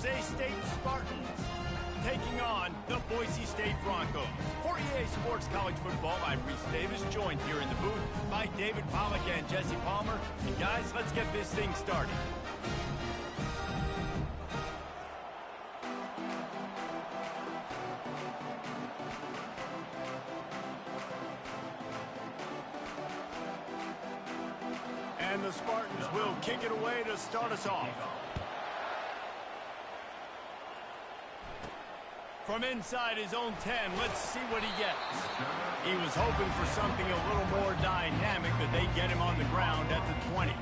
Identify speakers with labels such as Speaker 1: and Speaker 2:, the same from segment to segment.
Speaker 1: Jose State Spartans taking on the Boise State Broncos. For EA Sports College Football, I'm Reese Davis, joined here in the booth by David Pollack and Jesse Palmer. And guys, let's get this thing started. And the Spartans will kick it away to start us off. From inside his own 10, let's see what he gets. He was hoping for something a little more dynamic, but they get him on the ground at the 20.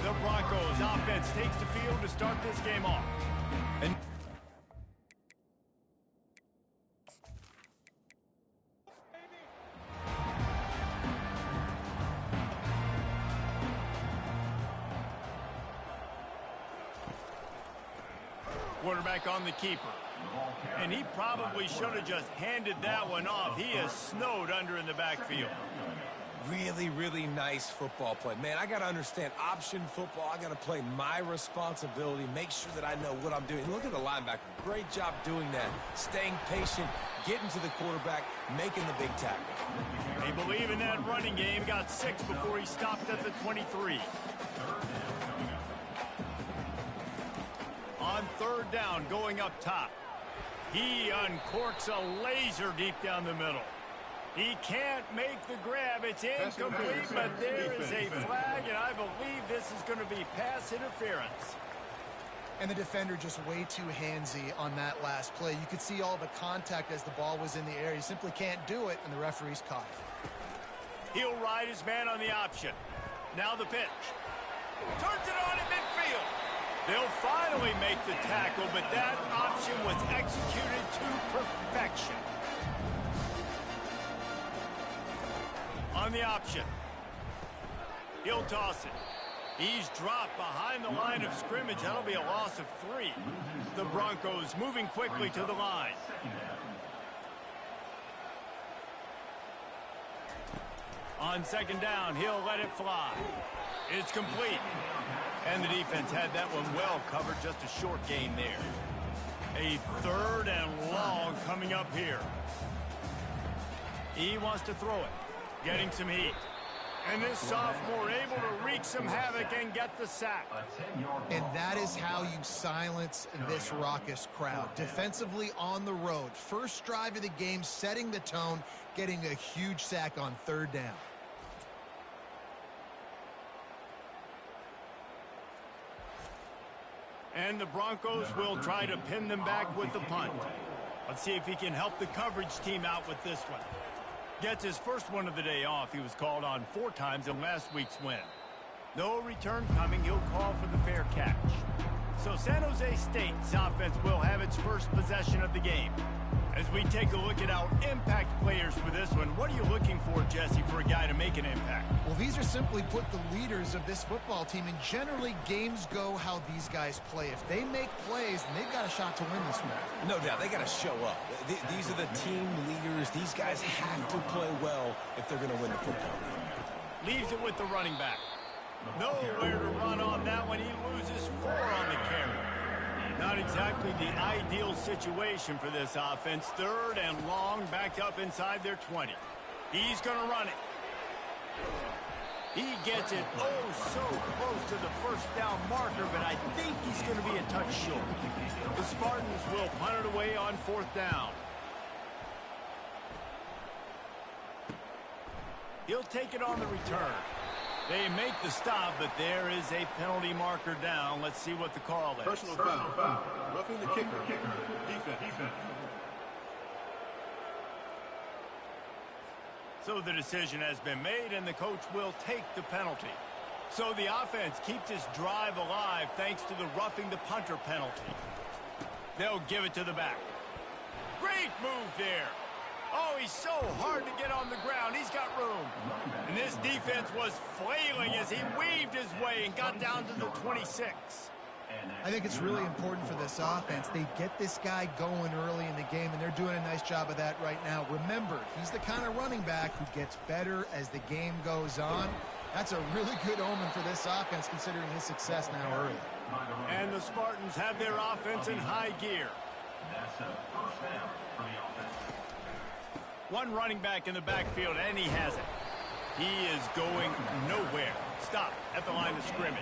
Speaker 1: The Broncos offense takes the field to start this game off. And quarterback on the keeper. And he probably should have just handed that one off. He is snowed under in the backfield.
Speaker 2: Really, really nice football play. Man, I got to understand option football. I got to play my responsibility, make sure that I know what I'm doing. Look at the linebacker. Great job doing that. Staying patient, getting to the quarterback, making the big tackle.
Speaker 1: They believe in that running game. Got 6 before he stopped at the 23. On third down, going up top. He uncorks a laser deep down the middle. He can't make the grab. It's incomplete, but there is a flag, and I believe this is going to be pass interference.
Speaker 3: And the defender just way too handsy on that last play. You could see all the contact as the ball was in the air. He simply can't do it, and the referee's caught it.
Speaker 1: He'll ride his man on the option. Now the pitch. Turns it on at midfield. They'll finally make the tackle, but that option was executed to perfection. On the option. He'll toss it. He's dropped behind the line of scrimmage. That'll be a loss of 3. The Broncos moving quickly to the line. On second down, he'll let it fly. It's complete. And the defense had that one well covered, just a short gain there. A third and long coming up here. He wants to throw it, getting some heat. And this sophomore able to wreak some havoc and get the sack.
Speaker 3: And that is how you silence this raucous crowd. Defensively on the road. First drive of the game, setting the tone, getting a huge sack on third down.
Speaker 1: And the Broncos will try to pin them back with the punt. Let's see if he can help the coverage team out with this one. Gets his first one of the day off. He was called on 4 times in last week's win. No return coming. He'll call for the fair catch. So San Jose State's offense will have its first possession of the game. As we take a look at our impact players for this one, what are you looking for, Jesse, for a guy to make an impact?
Speaker 3: Well, these are simply put the leaders of this football team, and generally games go how these guys play. If they make plays, then they've got a shot to win this one.
Speaker 2: No doubt, they got to show up. These are the team leaders. These guys have to play well if they're going to win the football game.
Speaker 1: Leaves it with the running back. Nowhere to run on that one. He loses 4 on the carry. Not exactly the ideal situation for this offense. Third and long, back up inside their 20. He's going to run it. He gets it so close to the first down marker, but I think he's going to be a touch short. The Spartans will punt it away on 4th down. He'll take it on the return. They make the stop, but there is a penalty marker down. Let's see what the call is.
Speaker 4: Personal foul. Roughing the kicker. Defense.
Speaker 1: So the decision has been made, and the coach will take the penalty. So the offense keeps this drive alive thanks to the roughing the punter penalty. They'll give it to the back. Great move there. Oh, he's so hard to get on the ground. He's got room. And this defense was flailing as he weaved his way and got down to the 26.
Speaker 3: I think it's really important for this offense. They get this guy going early in the game, and they're doing a nice job of that right now. Remember, he's the kind of running back who gets better as the game goes on. That's a really good omen for this offense, considering his success now early.
Speaker 1: And the Spartans have their offense in high gear. One running back in the backfield, and he has it. He is going nowhere. Stop at the line of scrimmage.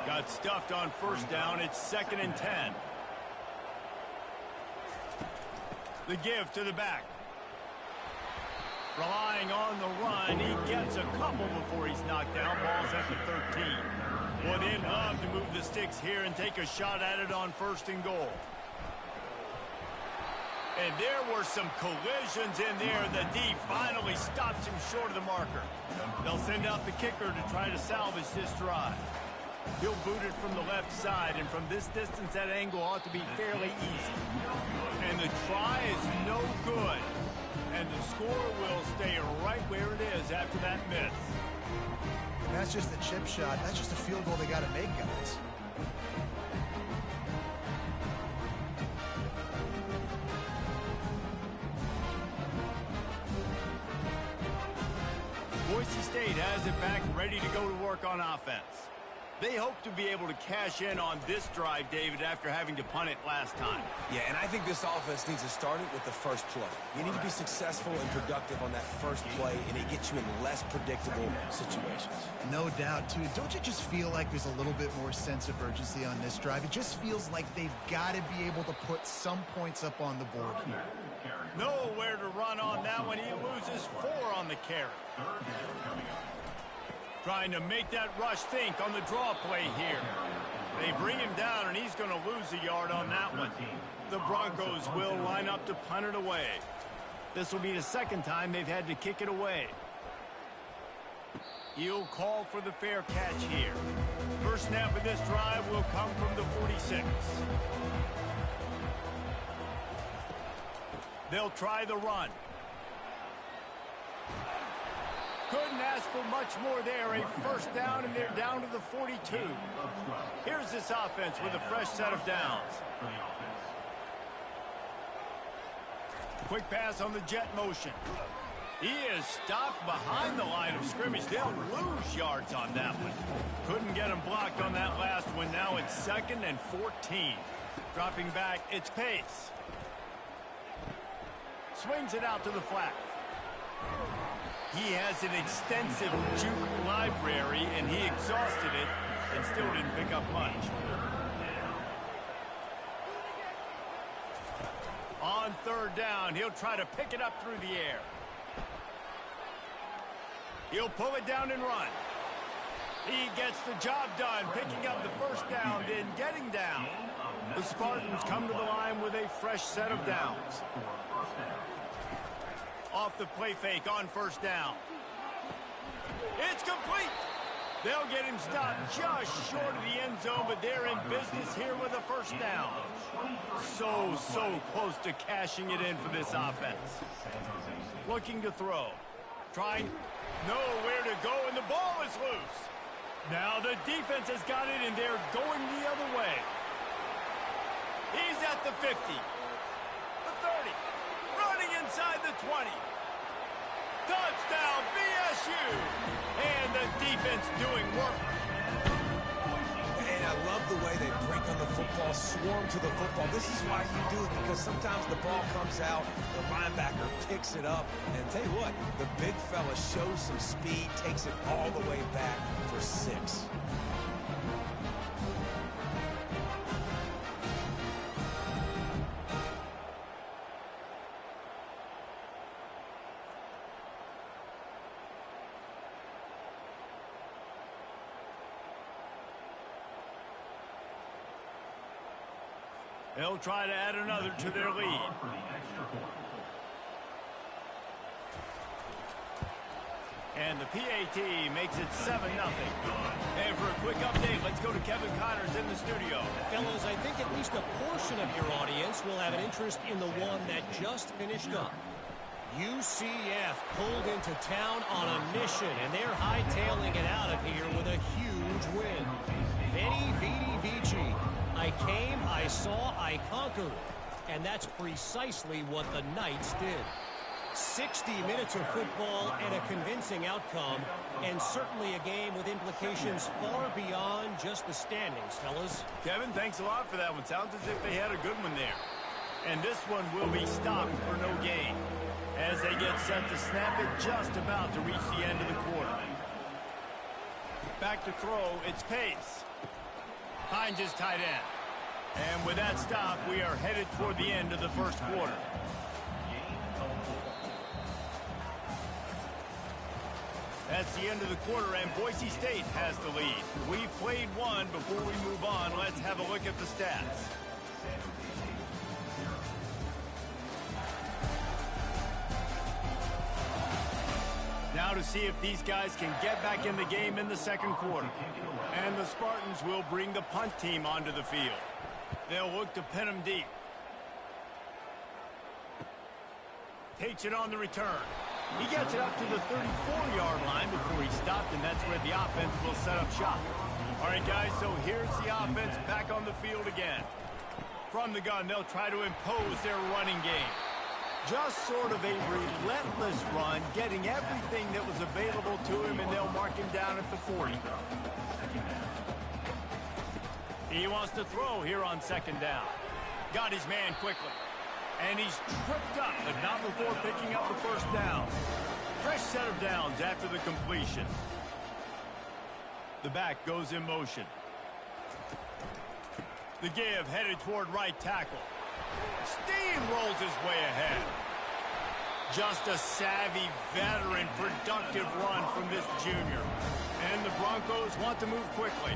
Speaker 1: Got stuffed on first down. It's 2nd and 10. The give to the back. Relying on the run. He gets a couple before he's knocked down. Ball's at the 13. Well, they'd love to move the sticks here and take a shot at it on 1st and goal. And there were some collisions in there. The D finally stops him short of the marker. They'll send out the kicker to try to salvage this drive. He'll boot it from the left side, and from this distance, that angle ought to be fairly easy. And the try is no good. And the score will stay right where it is after that miss.
Speaker 3: That's just a chip shot. That's just a field goal they got to make, guys.
Speaker 1: Boise State has it back, ready to go to work on offense. They hope to be able to cash in on this drive, David, after having to punt it last time.
Speaker 2: Yeah, and I think this offense needs to start it with the first play. You need to be successful and productive on that first play, and it gets you in less predictable situations.
Speaker 3: No doubt, too. Don't you just feel like there's a little bit more sense of urgency on this drive? It just feels like they've got to be able to put some points up on the board here.
Speaker 1: Nowhere to run on that one. He loses 4 on the carry. Trying to make that rush think on the draw play here. They bring him down, and he's going to lose a yard on that one. The Broncos will line up to punt it away. This will be the 2nd time they've had to kick it away. He'll call for the fair catch here. First snap of this drive will come from the 46. They'll try the run. Couldn't ask for much more there. A first down, and they're down to the 42. Here's this offense with a fresh set of downs. Quick pass on the jet motion. He is stopped behind the line of scrimmage. They'll lose yards on that one. Couldn't get him blocked on that last one. Now it's 2nd and 14. Dropping back, it's Pace. Swings it out to the flat. He has an extensive juke library, and he exhausted it and still didn't pick up much. On 3rd down, he'll try to pick it up through the air. He'll pull it down and run. He gets the job done, picking up the first down, then getting down. The Spartans come to the line with a fresh set of downs. Off the play fake on 1st down. It's complete. They'll get him stopped just short of the end zone, but they're in business here with a first down. So close to cashing it in for this offense. Looking to throw. Trying nowhere to go, and the ball is loose. Now the defense has got it, and they're going the other way. He's at the 50. The 30. Running inside the 20. Touchdown, BSU! And the defense doing work.
Speaker 2: And I love the way they break on the football, swarm to the football. This is why you do it, because sometimes the ball comes out, the linebacker picks it up, and tell you what, the big fella shows some speed, takes it all the way back for 6.
Speaker 1: They'll try to add another to their lead. And the PAT makes it 7-0. And for a quick update, let's go to Kevin Connors in the studio.
Speaker 5: Fellas, I think at least a portion of your audience will have an interest in the one that just finished up. UCF pulled into town on a mission, and they're hightailing it out of here with a huge win. Veni, Vidi, Vici. I came, I saw, I conquered. And that's precisely what the Knights did. 60 minutes of football and a convincing outcome, and certainly a game with implications far beyond just the standings, fellas.
Speaker 1: Kevin, thanks a lot for that one. Sounds as if they had a good one there. And this one will be stopped for no gain as they get set to snap it just about to reach the end of the quarter. Back to throw, it's Pace. Hines is tight end. And with that stop, we are headed toward the end of the first quarter. That's the end of the quarter, and Boise State has the lead. We've played one. Before we move on, let's have a look at the stats. Now to see if these guys can get back in the game in the second quarter. And the Spartans will bring the punt team onto the field. They'll look to pin them deep. Takes it on the return. He gets it up to the 34-yard line before he stopped, and that's where the offense will set up shop. All right, guys, so here's the offense back on the field again. From the gun, they'll try to impose their running game. Just sort of a relentless run, getting everything that was available to him, and they'll mark him down at the 40. He wants to throw here on second down. Got his man quickly. And he's tripped up, but not before picking up the first down. Fresh set of downs after the completion. The back goes in motion. The give headed toward right tackle. Steamrolls his way ahead. Just a savvy, veteran, productive run from this junior. And the Broncos want to move quickly.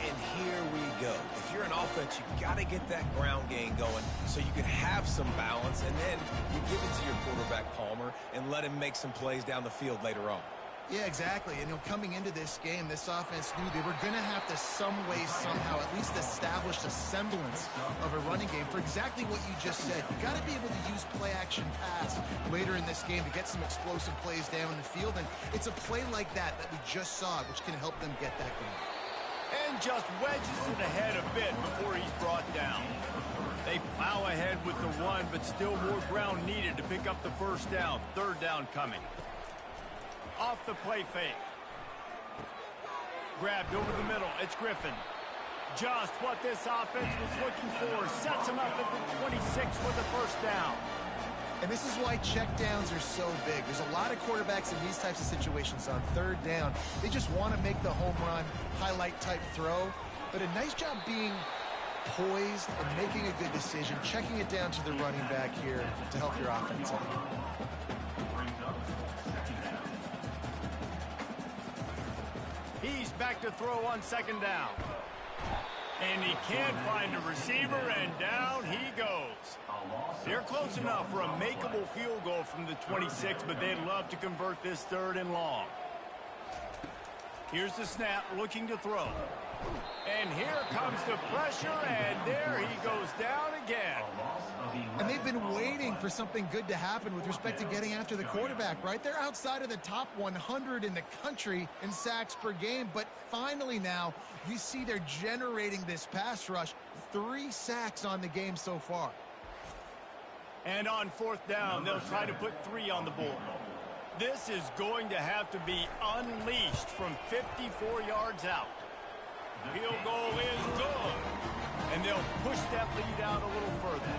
Speaker 2: And here we go. If you're an offense, you got to get that ground game going so you can have some balance, and then you give it to your quarterback, Palmer, and let him make some plays down the field later on.
Speaker 3: Yeah, exactly. And coming into this game, this offense knew they were going to have to some way, somehow, at least establish a semblance of a running game for exactly what you just said. You got to be able to use play-action pass later in this game to get some explosive plays down the field, and it's a play like that we just saw, which can help them get that going.
Speaker 1: And just wedges it ahead a bit before he's brought down. They plow ahead with the run, but still more ground needed to pick up the first down. Third down coming. Off the play fake. Grabbed over the middle. It's Griffin. Just what this offense was looking for. Sets him up at the 26 for the first down.
Speaker 3: And this is why checkdowns are so big. There's a lot of quarterbacks in these types of situations on third down. They just want to make the home run, highlight-type throw. But a nice job being poised and making a good decision, checking it down to the running back here to help your offense out.
Speaker 1: He's back to throw on second down. And he can't find a receiver, and down he goes. They're close enough for a makeable field goal from the 26, but they'd love to convert this third and long. Here's the snap, looking to throw. And here comes the pressure, and there he goes down again.
Speaker 3: And they've been waiting for something good to happen with respect to getting after the quarterback, right? They're outside of the top 100 in the country in sacks per game, but finally now you see they're generating this pass rush. 3 sacks on the game so far.
Speaker 1: And on fourth down, they'll try to put 3 on the board. This is going to have to be unleashed from 54 yards out. Field goal is good. And they'll push that lead out a little further.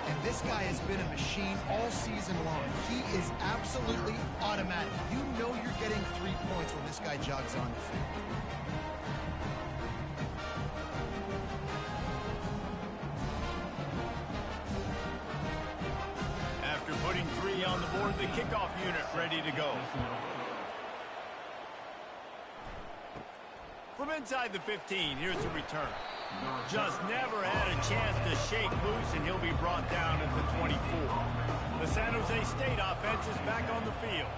Speaker 3: And this guy has been a machine all season long. He is absolutely automatic. You know you're getting 3 points when this guy jogs on the field.
Speaker 1: After putting 3 on the board, the kickoff unit ready to go. From inside the 15, here's the return. Just never had a chance to shake loose, and he'll be brought down at the 24. The San Jose State offense is back on the field.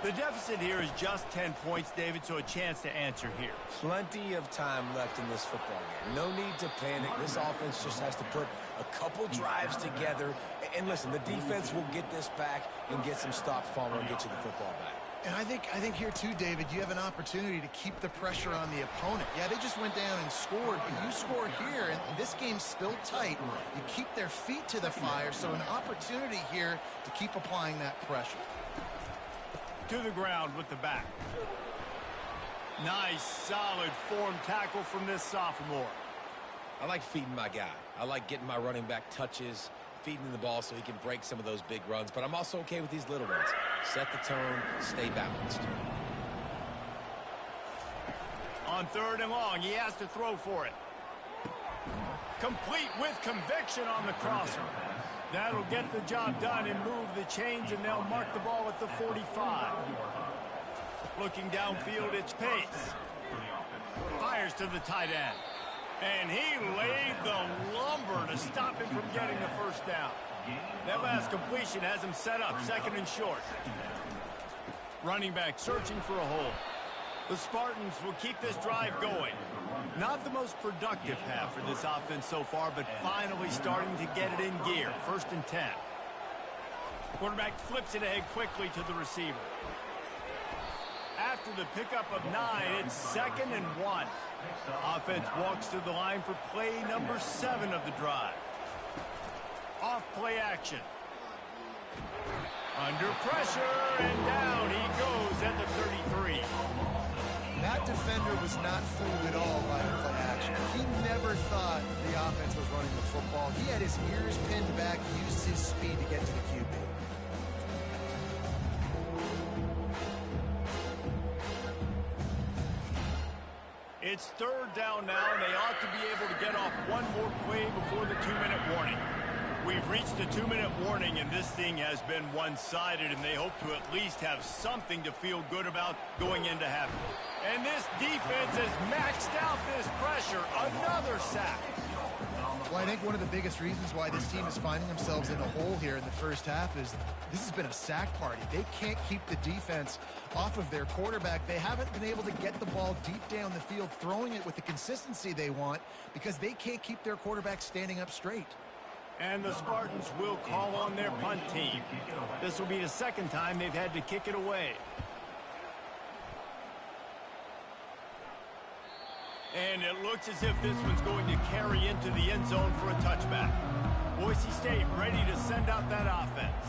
Speaker 1: The deficit here is just 10 points, David, so a chance to answer here.
Speaker 2: Plenty of time left in this football game. No need to panic. This offense just has to put a couple drives together. And listen, the defense will get this back and get some stops, Palmer, and get you the football back.
Speaker 3: And I think here too, David, you have an opportunity to keep the pressure on the opponent. Yeah, they just went down and scored, but you score here, and this game's still tight. You keep their feet to the fire, so an opportunity here to keep applying that pressure.
Speaker 1: To the ground with the back. Nice, solid form tackle from this sophomore.
Speaker 2: I like feeding my guy. I like getting my running back touches, feeding him the ball so he can break some of those big runs, but I'm also okay with these little ones. Set the tone, stay balanced.
Speaker 1: On 3rd and long, he has to throw for it. Complete with conviction on the crosser. That'll get the job done and move the chains, and they'll mark the ball at the 45. Looking downfield, it's Pace. Fires to the tight end. And he laid the lumber to stop him from getting the first down. That last completion has him set up 2nd and short. Running back searching for a hole. The Spartans will keep this drive going. Not the most productive half for this offense so far, but finally starting to get it in gear. 1st and 10. Quarterback flips it ahead quickly to the receiver. After the pickup of 9, it's 2nd and 1. Offense walks to the line for play number 7 of the drive. Off play action. Under pressure, and down he goes at the 33.
Speaker 3: That defender was not fooled at all by the play action. He never thought the offense was running the football. He had his ears pinned back, used his speed to get to the QB.
Speaker 1: It's 3rd down now, and they ought to be able to get off one more play before the 2-minute warning. We've reached the 2-minute warning, and this thing has been one-sided, and they hope to at least have something to feel good about going into half. And this defense has maxed out this pressure. Another sack.
Speaker 3: Well, I think one of the biggest reasons why this team is finding themselves in a hole here in the first half is this has been a sack party. They can't keep the defense off of their quarterback. They haven't been able to get the ball deep down the field, throwing it with the consistency they want because they can't keep their quarterback standing up straight.
Speaker 1: And the Spartans will call on their punt team. This will be the 2nd time they've had to kick it away. And it looks as if this one's going to carry into the end zone for a touchback. Boise State ready to send out that offense.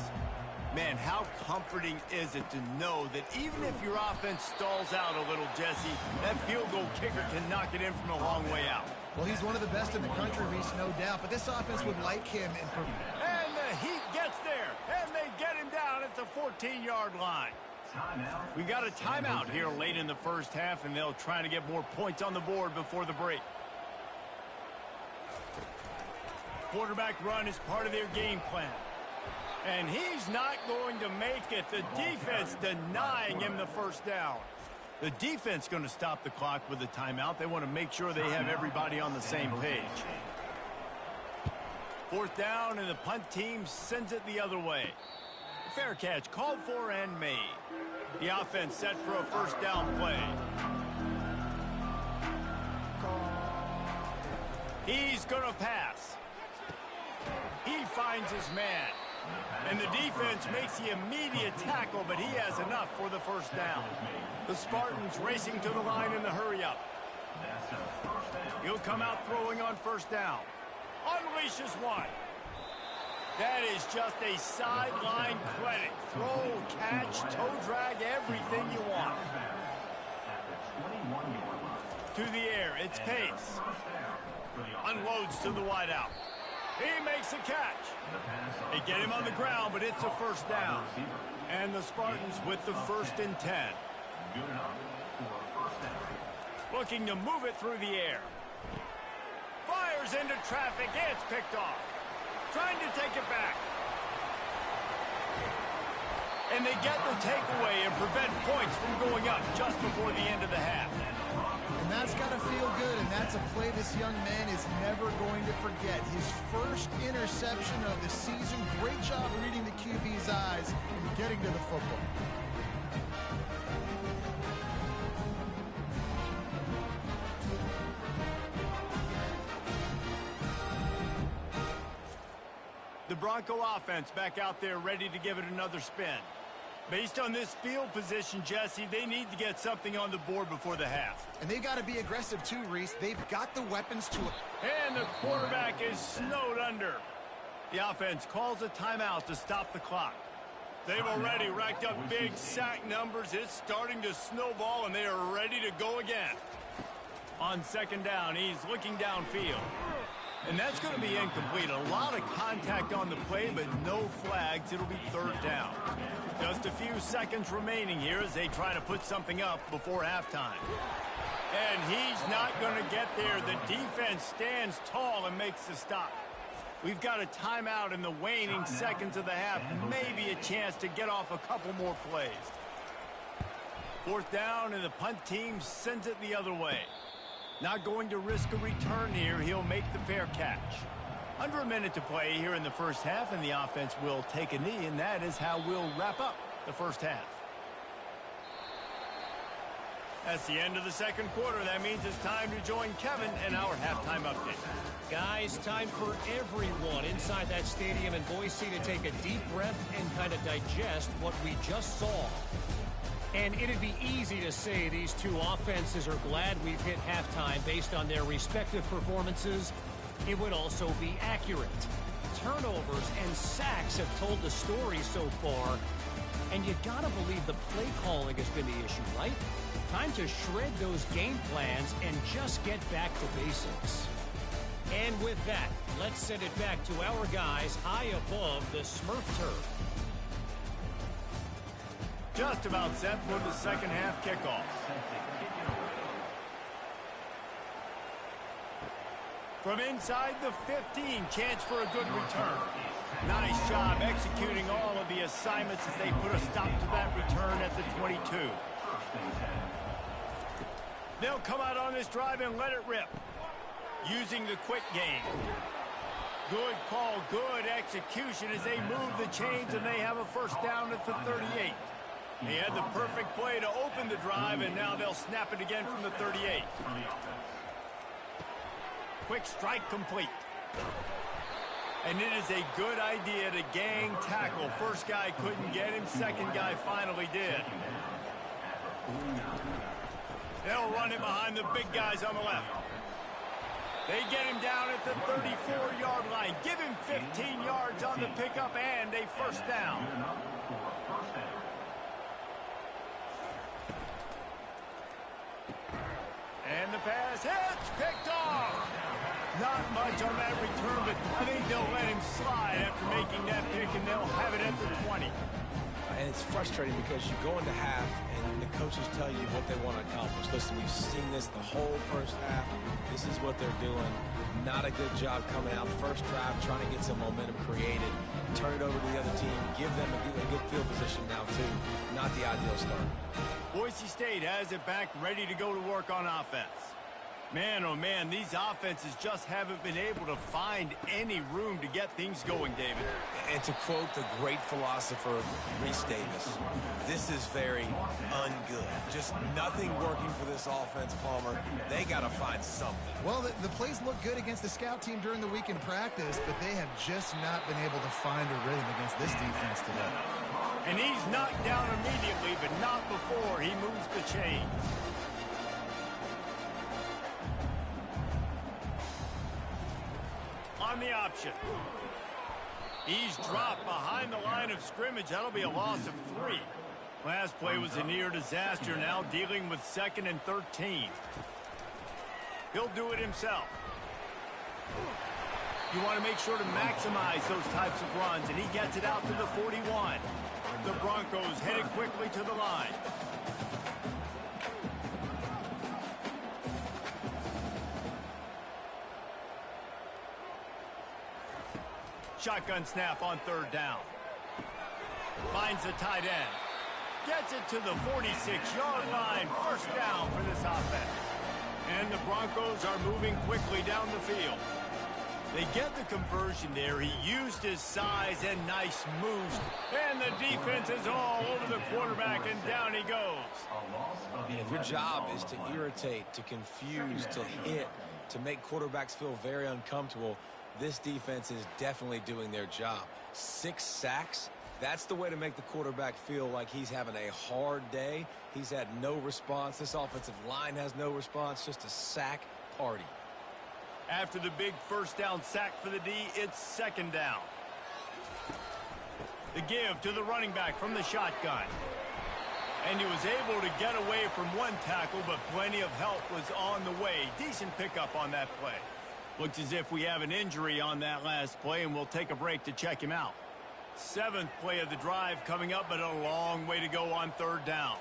Speaker 1: Man, how comforting is it to know that even if your offense stalls out a little, Jesse, that field goal kicker can knock it in from a long way out.
Speaker 3: Well, he's one of the best in the country, Reese, no doubt. But this offense would like him.
Speaker 1: And the Heat gets there, and they get him down at the 14-yard line. We got a timeout here late in the first half, and they'll try to get more points on the board before the break. Quarterback run is part of their game plan. And he's not going to make it. The defense denying him the first down. The defense going to stop the clock with a timeout. They want to make sure they have everybody on the same page. 4th down, and the punt team sends it the other way. Fair catch called for and made. The offense set for a 1st down play. He's going to pass. He finds his man. And the defense makes the immediate tackle, but he has enough for the 1st down. The Spartans racing to the line in the hurry-up. He'll come out throwing on 1st down. Unleashes one. That is just a sideline clinic. Throw, catch, toe drag, everything you want. To the air, it's Pace. Unloads to the wideout. He makes a catch. They get him on the ground, but it's a 1st down. And the Spartans with the 1st and 10. Looking to move it through the air. Fires into traffic. It's picked off. Trying to take it back. And they get the takeaway and prevent points from going up just before the end of the half.
Speaker 3: And that's got to feel good, and that's a play this young man is never going to forget. His first interception of the season. Great job reading the QB's eyes and getting to the football.
Speaker 1: The Bronco offense back out there ready to give it another spin. Based on this field position, Jesse, they need to get something on the board before the half.
Speaker 3: And they've got to be aggressive too, Reese. They've got the weapons to...
Speaker 1: And the quarterback is snowed under. The offense calls a timeout to stop the clock. They've already racked up big sack numbers. It's starting to snowball, and they are ready to go again. On second down, he's looking downfield. And that's going to be incomplete. A lot of contact on the play, but no flags. It'll be third down. Just a few seconds remaining here as they try to put something up before halftime. And he's not going to get there. The defense stands tall and makes the stop. We've got a timeout in the waning seconds of the half. Maybe a chance to get off a couple more plays. Fourth down, and the punt team sends it the other way. Not going to risk a return here. He'll make the fair catch. Under a minute to play here in the first half, and the offense will take a knee, and that is how we'll wrap up the first half. That's the end of the second quarter. That means it's time to join Kevin and our halftime update.
Speaker 5: Guys, time for everyone inside that stadium in Boise to take a deep breath and kind of digest what we just saw. And it'd be easy to say these two offenses are glad we've hit halftime based on their respective performances. It would also be accurate. Turnovers and sacks have told the story so far. And you gotta believe the play calling has been the issue, right? Time to shred those game plans and just get back to basics. And with that, let's send it back to our guys high above the Smurf turf.
Speaker 1: Just about set for the second half kickoff. From inside the 15, chance for a good return. Nice job executing all of the assignments as they put a stop to that return at the 22. They'll come out on this drive and let it rip. Using the quick game. Good call, good execution as they move the chains, and they have a first down at the 38. They had the perfect play to open the drive, and now they'll snap it again from the 38. Quick strike complete. And it is a good idea to gang tackle. First guy couldn't get him, second guy finally did. They'll run it behind the big guys on the left. They get him down at the 34-yard line. Give him 15 yards on the pickup and a first down. And the pass hits, picked off. Not much on that return, but I think they'll let him slide after making that pick, and they'll have it at the 20.
Speaker 2: And it's frustrating because you go into half and the coaches tell you what they want to accomplish. Listen, we've seen this the whole first half. This is what they're doing. Not a good job coming out first drive, trying to get some momentum created. Turn it over to the other team. Give them a good field position now, too. Not the ideal start.
Speaker 1: Boise State has it back, ready to go to work on offense. Man, oh man, these offenses just haven't been able to find any room to get things going, David.
Speaker 2: And to quote the great philosopher Reese Davis, this is very ungood. Just nothing working for this offense, Palmer. They got to find something.
Speaker 3: Well, the plays look good against the scout team during the week in practice, but they have just not been able to find a rhythm against this defense today.
Speaker 1: And he's knocked down immediately, but not before he moves the chains. On the option. He's dropped behind the line of scrimmage. That'll be a loss of 3. Last play was a near disaster. Now dealing with 2nd and 13. He'll do it himself. You want to make sure to maximize those types of runs, and he gets it out to the 41. The Broncos headed quickly to the line. Shotgun snap on 3rd down. Finds the tight end. Gets it to the 46-yard line. First down for this offense. And the Broncos are moving quickly down the field. They get the conversion there. He used his size and nice moves. And the defense is all over the quarterback, and down he goes.
Speaker 2: And if your job is to irritate, to confuse, to hit, to make quarterbacks feel very uncomfortable, this defense is definitely doing their job. 6 sacks, That's the way to make the quarterback feel like he's having a hard day. He's had no response. This offensive line has no response. Just a sack party.
Speaker 1: After the big first down sack for the D, it's second down. The give to the running back from the shotgun. And he was able to get away from one tackle, but plenty of help was on the way. Decent pickup on that play. Looks as if we have an injury on that last play, and we'll take a break to check him out. 7th play of the drive coming up, but a long way to go on third down.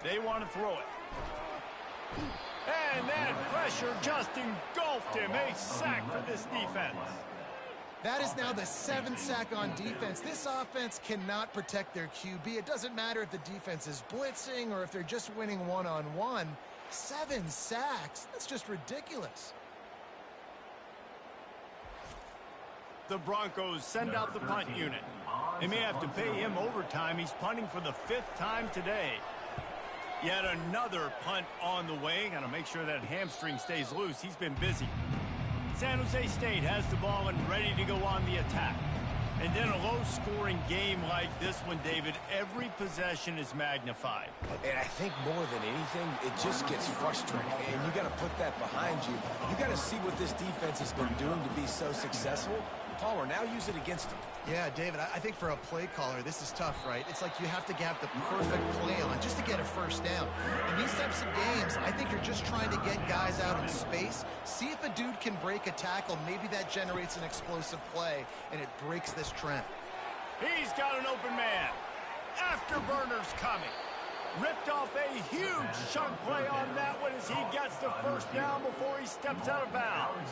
Speaker 1: They want to throw it. And that pressure just engulfed him. A sack for this defense.
Speaker 3: That is now the 7th sack on defense. This offense cannot protect their QB. It doesn't matter if the defense is blitzing or if they're just winning one-on-one. 7 sacks. That's just ridiculous.
Speaker 1: The Broncos send out the punt unit. They may have to pay him overtime. He's punting for the 5th time today. Yet another punt on the way. Got to make sure that hamstring stays loose. He's been busy. San Jose State has the ball and ready to go on the attack. And then a low-scoring game like this one, David, every possession is magnified.
Speaker 2: And I think more than anything, it just gets frustrating. And you got to put that behind you. You got to see what this defense has been doing to be so successful. Palmer, now use it against them.
Speaker 3: Yeah, David, I think for a play caller, this is tough, right? It's like you have to have the perfect play on just to get a first down. In these types of games, I think you're just trying to get guys out in space, see if a dude can break a tackle. Maybe that generates an explosive play, and it breaks this trend.
Speaker 1: He's got an open man. Afterburner's coming. Ripped off a huge chunk play on that one as he gets the first down before he steps out of bounds.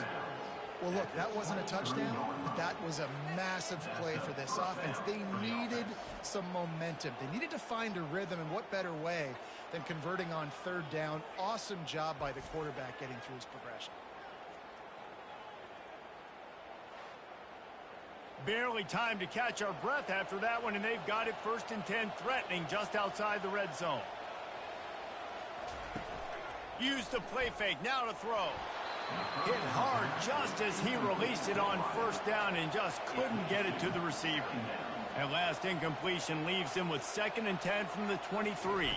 Speaker 3: Well, look, that wasn't a touchdown, but that was a massive play for this offense. They needed some momentum. They needed to find a rhythm, and what better way than converting on third down. Awesome job by the quarterback getting through his progression.
Speaker 1: Barely time to catch our breath after that one, and they've got it 1st and 10, threatening just outside the red zone. Use the play fake, now to throw. Hit hard just as he released it on first down and just couldn't get it to the receiver. That last incompletion leaves him with 2nd and 10 from the 23.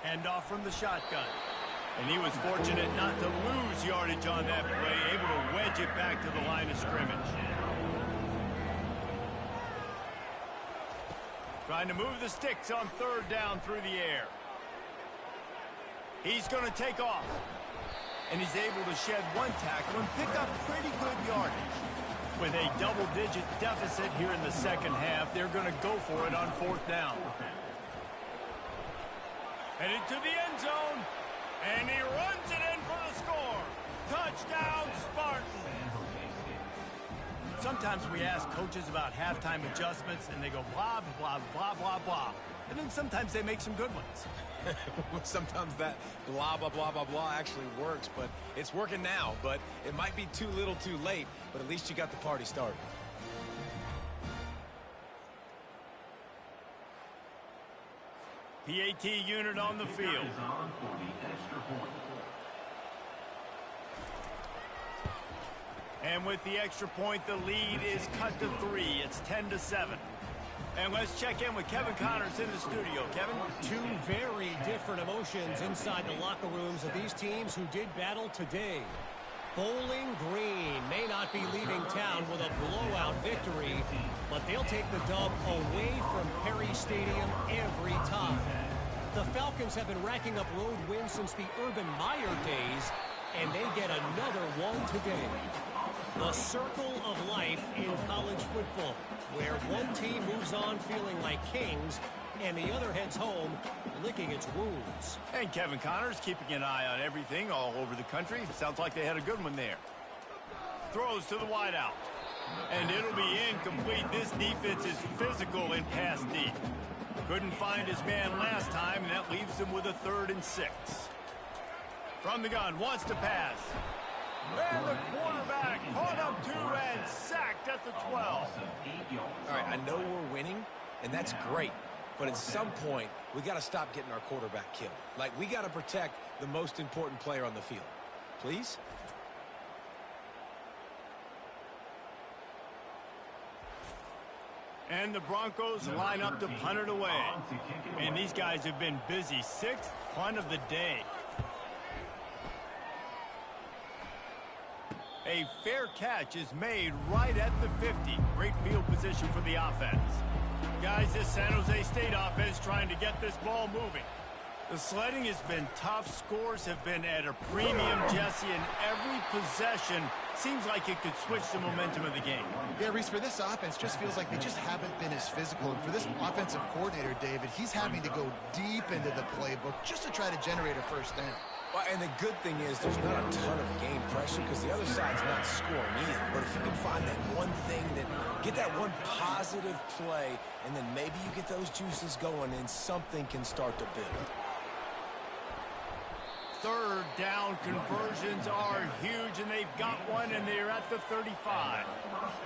Speaker 1: Hand off from the shotgun. And he was fortunate not to lose yardage on that play, able to wedge it back to the line of scrimmage. Trying to move the sticks on third down through the air. He's going to take off. And he's able to shed one tackle and pick up pretty good yardage. With a double-digit deficit here in the second half, they're going to go for it on 4th down. Headed to the end zone, and he runs it in for the score. Touchdown, Spartan! Sometimes we ask coaches about halftime adjustments, and they go blah, blah, blah, blah, blah. And then sometimes they make some good ones.
Speaker 2: Sometimes that blah, blah, blah, blah, blah actually works, but it's working now. But it might be too little too late, but at least you got the party started.
Speaker 1: PAT unit on the field. And with the extra point, the lead is cut to 3. It's 10-7. And let's check in with Kevin Connors in the studio. Kevin?
Speaker 5: Two very different emotions inside the locker rooms of these teams who did battle today. Bowling Green may not be leaving town with a blowout victory, but they'll take the dub away from Perry Stadium every time. The Falcons have been racking up road wins since the Urban Meyer days, and they get another one today. The circle of life in college football, where one team moves on feeling like kings and the other heads home licking its wounds.
Speaker 1: And Kevin Connors keeping an eye on everything all over the country. Sounds like they had a good one there. Throws to the wideout. And it'll be incomplete. This defense is physical in pass deep. Couldn't find his man last time, and that leaves him with a 3rd and 6. From the gun, wants to pass. And the quarterback caught up to and sacked at the 12.
Speaker 2: All right, I know we're winning, and that's great. But at some point, we got to stop getting our quarterback killed. Like, we got to protect the most important player on the field. Please?
Speaker 1: And the Broncos line up to punt it away. And these guys have been busy. Sixth punt of the day. A fair catch is made right at the 50. Great field position for the offense. Guys, this San Jose State offense trying to get this ball moving. The sledding has been tough. Scores have been at a premium, Jesse, and every possession seems like it could switch the momentum of the game.
Speaker 3: Yeah, Reese, for this offense, just feels like they just haven't been as physical. And for this offensive coordinator, David, he's having to go deep into the playbook just to try to generate a first down.
Speaker 2: Well, and the good thing is there's not a ton of game pressure because the other side's not scoring either. But if you can find that one thing, get that one positive play, and then maybe you get those juices going and something can start to build.
Speaker 1: Third down conversions are huge, and they've got one, and they're at the 35.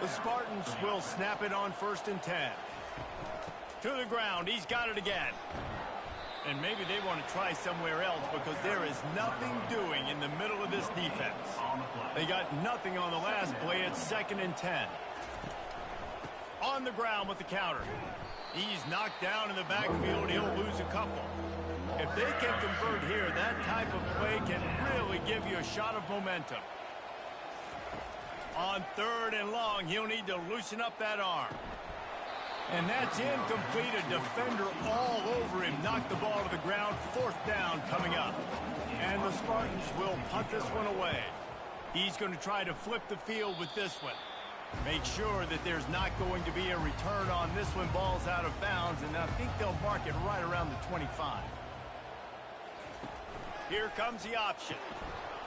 Speaker 1: The Spartans will snap it on 1st and 10. To the ground. He's got it again. And maybe they want to try somewhere else because there is nothing doing in the middle of this defense. They got nothing on the last play. It's 2nd and 10. On the ground with the counter. He's knocked down in the backfield. He'll lose a couple. If they can convert here, that type of play can really give you a shot of momentum. On 3rd and long, he'll need to loosen up that arm. And that's incomplete. A defender all over him. Knocked the ball to the ground. 4th down coming up. And the Spartans will punt this one away. He's going to try to flip the field with this one. Make sure that there's not going to be a return on this one. Ball's out of bounds, and I think they'll mark it right around the 25. Here comes the option.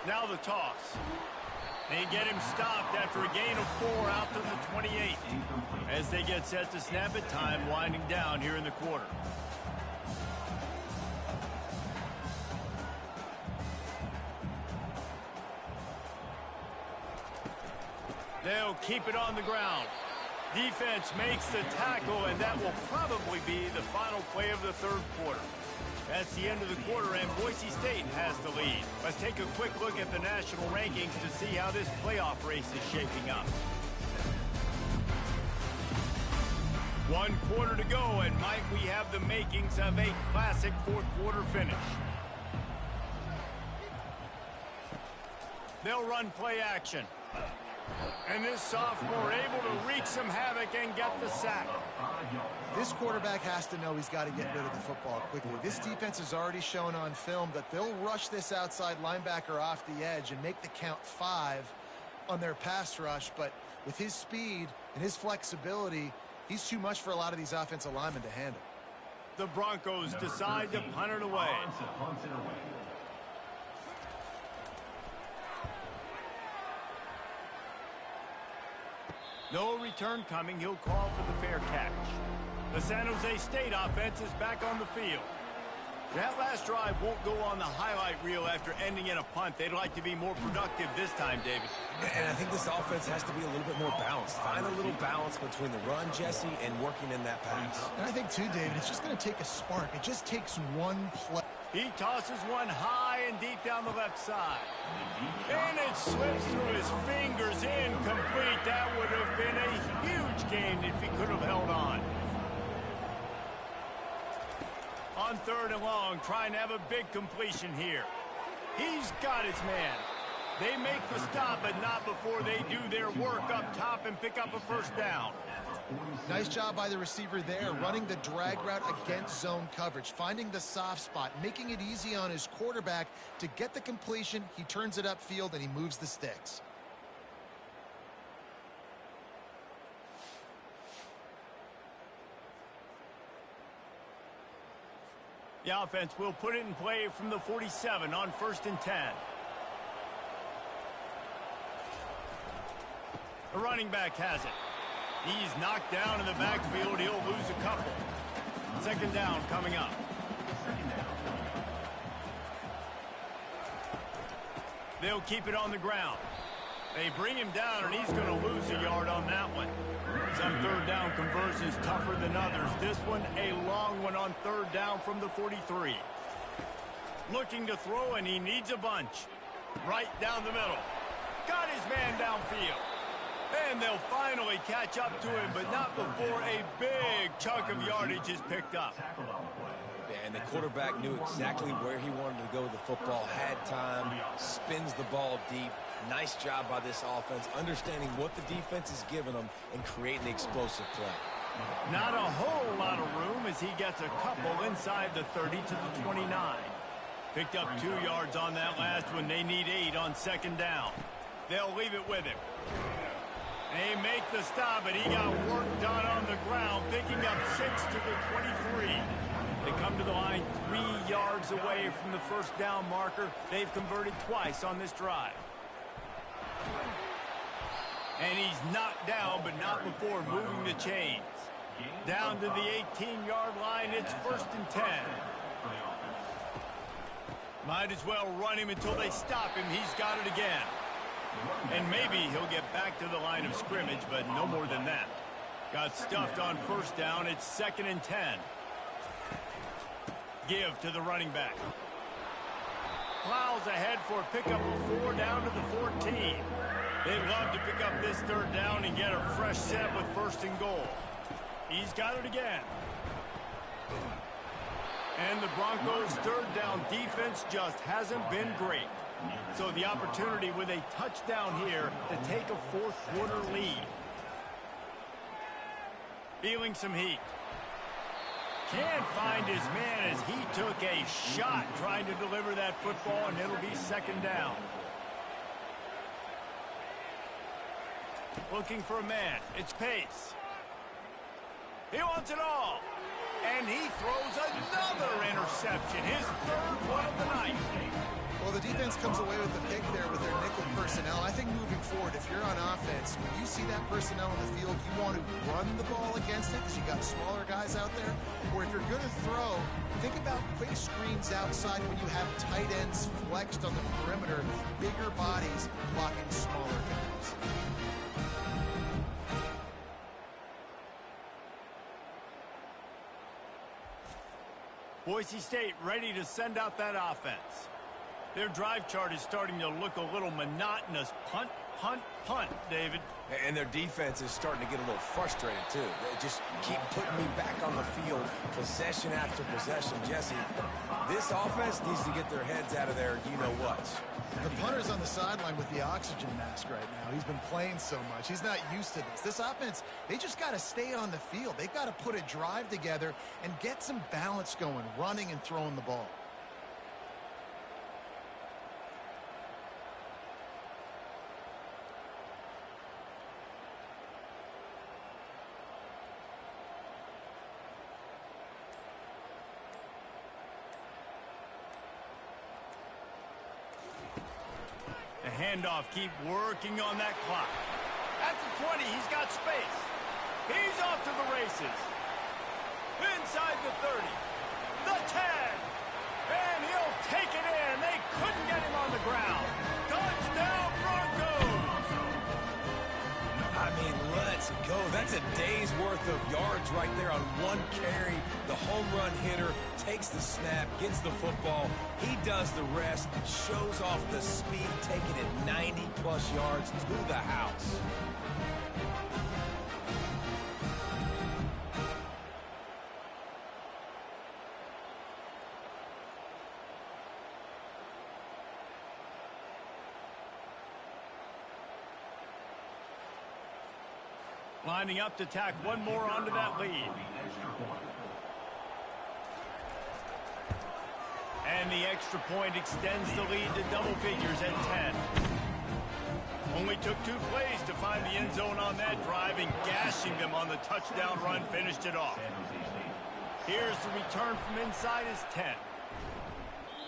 Speaker 1: Now the toss. They get him stopped after a gain of 4 out to the 28. As they get set to snap it, time winding down here in the quarter. They'll keep it on the ground. Defense makes the tackle, and that will probably be the final play of the 3rd quarter. That's the end of the quarter, and Boise State has the lead. Let's take a quick look at the national rankings to see how this playoff race is shaping up. 1 quarter to go, and Mike, we have the makings of a classic 4th quarter finish. They'll run play action. And this sophomore able to wreak some havoc and get the sack.
Speaker 3: This quarterback has to know he's got to get rid of the football quickly. This defense has already shown on film that they'll rush this outside linebacker off the edge and make the count 5 on their pass rush. But with his speed and his flexibility, he's too much for a lot of these offensive linemen to handle.
Speaker 1: The Broncos decide to punt it away. No return coming. He'll call for the fair catch. The San Jose State offense is back on the field. That last drive won't go on the highlight reel after ending in a punt. They'd like to be more productive this time, David.
Speaker 2: And I think this offense has to be a little bit more balanced. Find a little balance between the run, Jesse, and working in that pass.
Speaker 3: And I think, too, David, it's just going to take a spark. It just takes one play.
Speaker 1: He tosses one high and deep down the left side. And it slips through his fingers, incomplete. That would have been a huge gain if he could have held on. On 3rd and long, trying to have a big completion here. He's got his man. They make the stop, but not before they do their work up top and pick up a 1st down.
Speaker 3: Nice job by the receiver there, running the drag route against zone coverage, finding the soft spot, making it easy on his quarterback to get the completion. He turns it upfield, and he moves the sticks.
Speaker 1: The offense will put it in play from the 47 on 1st and 10. The running back has it. He's knocked down in the backfield. He'll lose a couple. 2nd down coming up. They'll keep it on the ground. They bring him down, and he's going to lose a yard on that one. Some 3rd down conversions tougher than others. This one, a long one on 3rd down from the 43. Looking to throw, and he needs a bunch. Right down the middle. Got his man downfield. And they'll finally catch up to him, but not before a big chunk of yardage is picked up.
Speaker 2: And the quarterback knew exactly where he wanted to go with the football, had time, spins the ball deep. Nice job by this offense, understanding what the defense is giving them and creating the explosive play.
Speaker 1: Not a whole lot of room as he gets a couple inside the 30 to the 29. Picked up 2 yards on that last one. They need 8 on second down. They'll leave it with him. They make the stop, and he got work done on the ground, picking up 6 to the 23. They come to the line 3 yards away from the first down marker. They've converted twice on this drive. And he's knocked down, but not before moving the chains. Down to the 18-yard line, it's 1st and 10. Might as well run him until they stop him. He's got it again. And maybe he'll get back to the line of scrimmage, but no more than that. Got stuffed on first down. It's 2nd and 10. Give to the running back. Plows ahead for a pickup of 4 down to the 14. They'd love to pick up this 3rd down and get a fresh set with 1st and goal. He's got it again. And the Broncos' 3rd down defense just hasn't been great. So the opportunity with a touchdown here to take a 4th quarter lead. Feeling some heat. Can't find his man as he took a shot trying to deliver that football, and it'll be 2nd down. Looking for a man. It's Pace. He wants it all. And he throws another interception, his 3rd one of the night.
Speaker 3: Well, the defense comes away with the pick there with their nickel personnel. I think moving forward, if you're on offense, when you see that personnel in the field, you want to run the ball against it because you got smaller guys out there. Or if you're going to throw, think about quick screens outside when you have tight ends flexed on the perimeter, bigger bodies blocking smaller guys.
Speaker 1: Boise State ready to send out that offense. Their drive chart is starting to look a little monotonous. Punt, punt, punt, David.
Speaker 2: And their defense is starting to get a little frustrated, too. They just keep putting me back on the field, possession after possession. Jesse, this offense needs to get their heads out of their you-know-whats.
Speaker 3: The punter's on the sideline with the oxygen mask right now. He's been playing so much. He's not used to this. This offense, they just got to stay on the field. They've got to put a drive together and get some balance going, running and throwing the ball.
Speaker 1: The handoff, keep working on that clock. At the 20, he's got space. He's off to the races. Inside the 30. The 10. And he'll take it in. They couldn't get him on the ground. Touchdown, Broncos!
Speaker 2: I mean, let's go. That's a day's worth of yards right there on one carry. The home run hitter takes the snap, gets the football. He does the rest, shows off the speed, taking it 90-plus yards to the house.
Speaker 1: Lining up to tack one more onto that lead. And the extra point extends the lead to double figures at 10. Only took 2 plays to find the end zone on that drive, and gashing them on the touchdown run finished it off. Here's the return from inside his 10.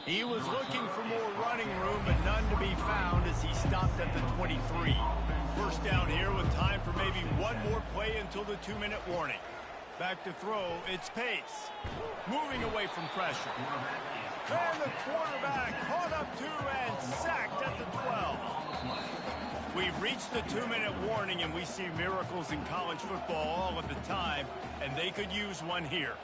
Speaker 1: He was looking for more running room, but none to be found as he stopped at the 23. First down here with time for maybe one more play until the 2-minute warning. Back to throw, it's Pace. Moving away from pressure. And the quarterback caught up to and sacked at the 12. We've reached the 2-minute warning, and we see miracles in college football all of the time, and they could use one here.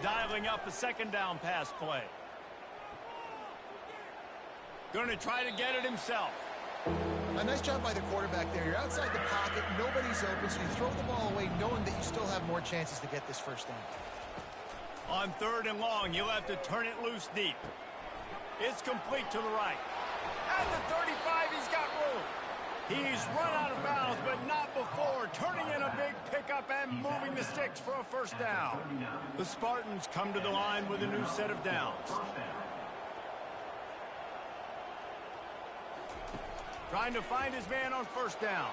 Speaker 1: Dialing up a 2nd down pass play. Going to try to get it himself.
Speaker 3: A nice job by the quarterback there. You're outside the pocket, nobody's open, so you throw the ball away knowing that you still have more chances to get this first down.
Speaker 1: On 3rd and long, you'll have to turn it loose deep. It's complete to the right. At the 35, he's got room. He's run out of bounds, but not before turning in a big pickup and moving the sticks for a first down. The Spartans come to the line with a new set of downs. Trying to find his man on first down.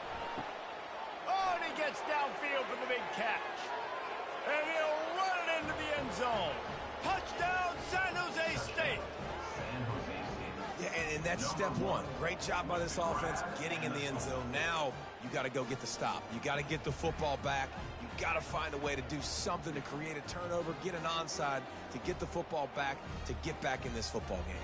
Speaker 1: Oh, and he gets downfield for the big catch. And he'll run it into the end zone. Touchdown, San Jose State.
Speaker 2: Yeah, and that's step one. Great job by this offense getting in the end zone. Now you got to go get the stop. You got to get the football back. You got to find a way to do something to create a turnover, get an onside, to get the football back, to get back in this football game.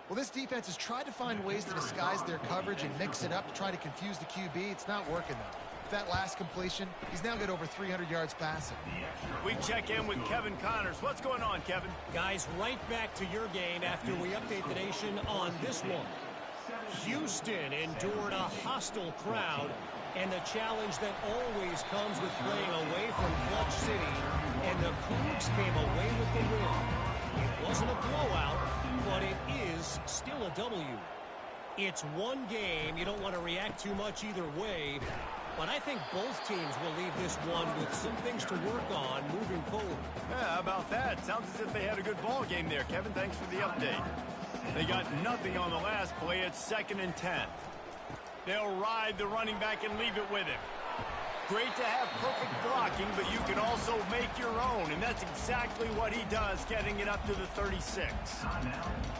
Speaker 3: Well, this defense has tried to find ways to disguise their coverage and mix it up to try to confuse the QB. It's not working, though. That last completion, he's now got over 300 yards passing.
Speaker 1: We check in with Kevin Connors. What's going on, Kevin?
Speaker 5: Guys, right back to your game after we update the nation on this one. Houston endured a hostile crowd and the challenge that always comes with playing away from Clutch City, and the Cougs came away with the win. It wasn't a blowout, but it is still a W. It's one game. You don't want to react too much either way, but I think both teams will leave this one with some things to work on moving forward.
Speaker 1: Yeah, how about that? Sounds as if they had a good ball game there, Kevin. Thanks for the update. They got nothing on the last play. It's 2nd and 10. They'll ride the running back and leave it with him. Great to have perfect blocking, but you can also make your own, and that's exactly what he does, getting it up to the 36.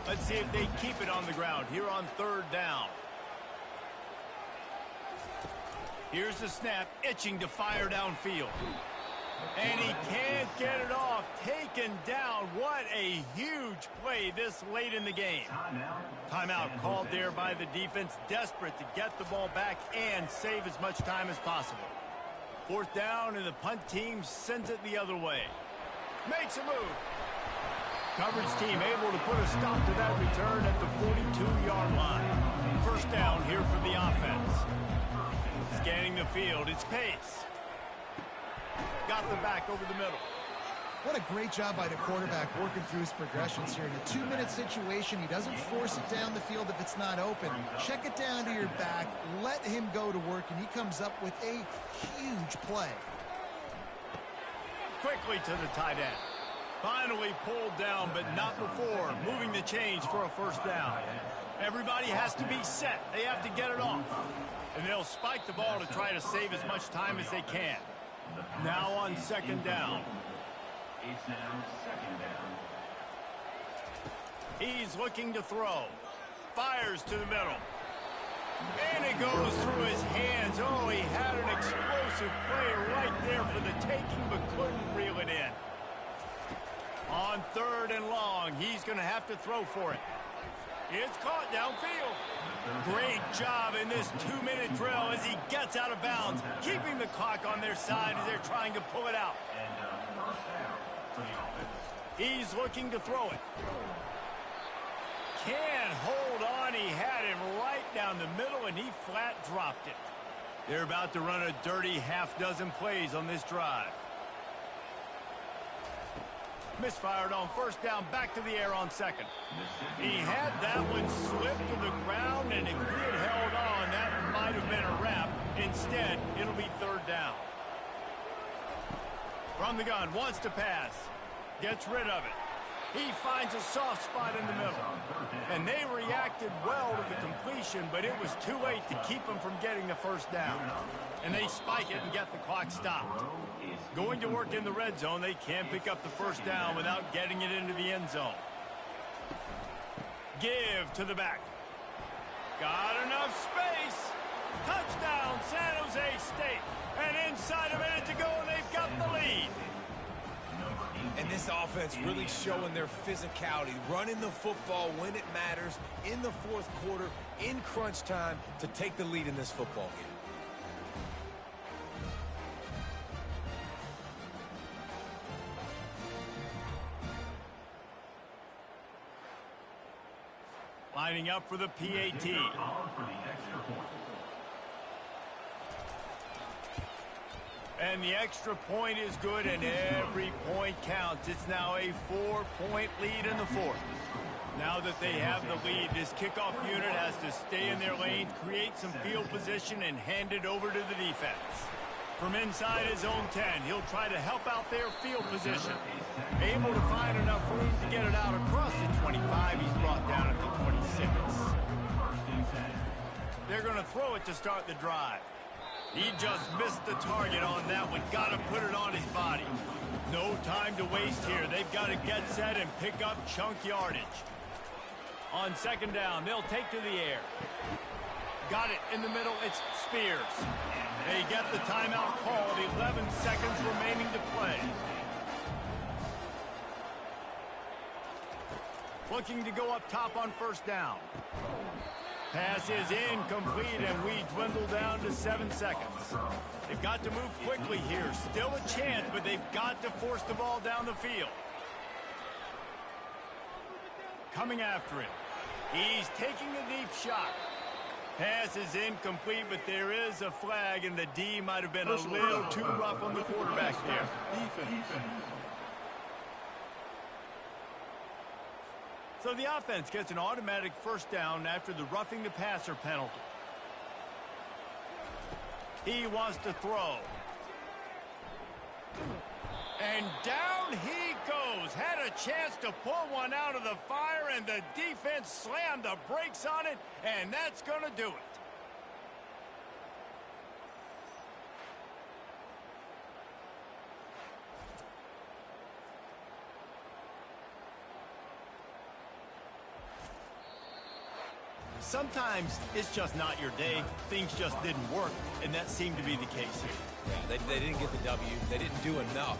Speaker 1: Let's see if they keep it on the ground here on 3rd down. Here's the snap, itching to fire downfield. And he can't get it off. Taken down. What a huge play this late in the game. Timeout called there by the defense, desperate to get the ball back and save as much time as possible. 4th down, and the punt team sends it the other way. Makes a move. Coverage team able to put a stop to that return at the 42-yard line. First down here for the offense. Scanning the field, it's Pace. Got the back over the middle.
Speaker 3: What a great job by the quarterback working through his progressions here. In a 2-minute situation, he doesn't force it down the field if it's not open. Check it down to your back, let him go to work, and he comes up with a huge play.
Speaker 1: Quickly to the tight end. Finally pulled down, but not before. Moving the chains for a first down. Everybody has to be set. They have to get it off. And they'll spike the ball to try to save as much time as they can. Now on 2nd down.
Speaker 6: It's now 2nd down.
Speaker 1: He's looking to throw. Fires to the middle. And it goes through his hands. Oh, he had an explosive play right there for the taking, but couldn't reel it in. On 3rd and long, he's going to have to throw for it. It's caught downfield. Great job in this 2-minute drill as he gets out of bounds, keeping the clock on their side as they're trying to pull it out. He's looking to throw it. Can't hold on. He had him right down the middle, and he flat dropped it. They're about to run a dirty half-dozen plays on this drive. Misfired on 1st down, back to the air on 2nd. He had that one slip to the ground, and if he had held on, that might have been a wrap. Instead, it'll be 3rd down. From the gun, wants to pass. Gets rid of it. He finds a soft spot in the middle. And they reacted well to the completion, but it was too late to keep him from getting the first down. And they spike it and get the clock stopped. Going to work in the red zone, they can't pick up the first down without getting it into the end zone. Give to the back. Got enough space. Touchdown, San Jose State. And inside a minute to go, and they've got the lead.
Speaker 2: And this offense really showing their physicality, running the football when it matters, in the 4th quarter, in crunch time, to take the lead in this football game.
Speaker 1: Lining up for the PAT.
Speaker 6: Called for the extra point.
Speaker 1: And the extra point is good, and every point counts. It's now a 4-point lead in the fourth. Now that they have the lead, this kickoff unit has to stay in their lanes, create some field position, and hand it over to the defense. From inside his own 10, he'll try to help out their field position. Able to find enough room to get it out across the 25. He's brought down at the 26. They're going to throw it to start the drive. He just missed the target on that one. Got to put it on his body. No time to waste here. They've got to get set and pick up chunk yardage. On second down, they'll take to the air. Got it in the middle. It's Spears. They get the timeout called. 11 seconds remaining to play. Looking to go up top on first down. Pass is incomplete, and we dwindle down to 7 seconds. They've got to move quickly here. Still a chance, but they've got to force the ball down the field. Coming after it. He's taking a deep shot. Pass is incomplete, but there is a flag, and the D might have been a little too rough on the quarterback there.
Speaker 4: Defense.
Speaker 1: So the offense gets an automatic first down after the roughing the passer penalty. He wants to throw. And down he goes. Had a chance to pull one out of the fire, and the defense slammed the brakes on it, and that's going to do it. Sometimes it's just not your day. Things just didn't work, and that seemed to be the case here.
Speaker 2: Yeah, they didn't get the W. They didn't do enough.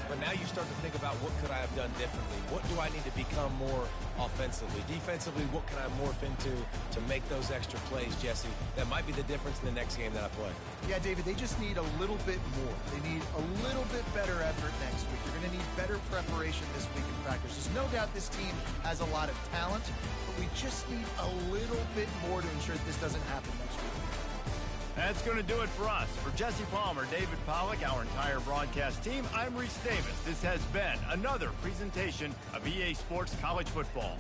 Speaker 2: But now you start to think about, what could I have done differently? What do I need to become more offensively? Defensively, what can I morph into to make those extra plays, Jesse? That might be the difference in the next game that I play.
Speaker 3: Yeah, David, they just need a little bit more. They need a little bit better effort next week. They're going to need better preparation this week in practice. There's no doubt this team has a lot of talent, but we just need a little bit more to ensure that this doesn't happen next week.
Speaker 1: That's going to do it for us. For Jesse Palmer, David Pollack, our entire broadcast team, I'm Reese Davis. This has been another presentation of EA Sports College Football.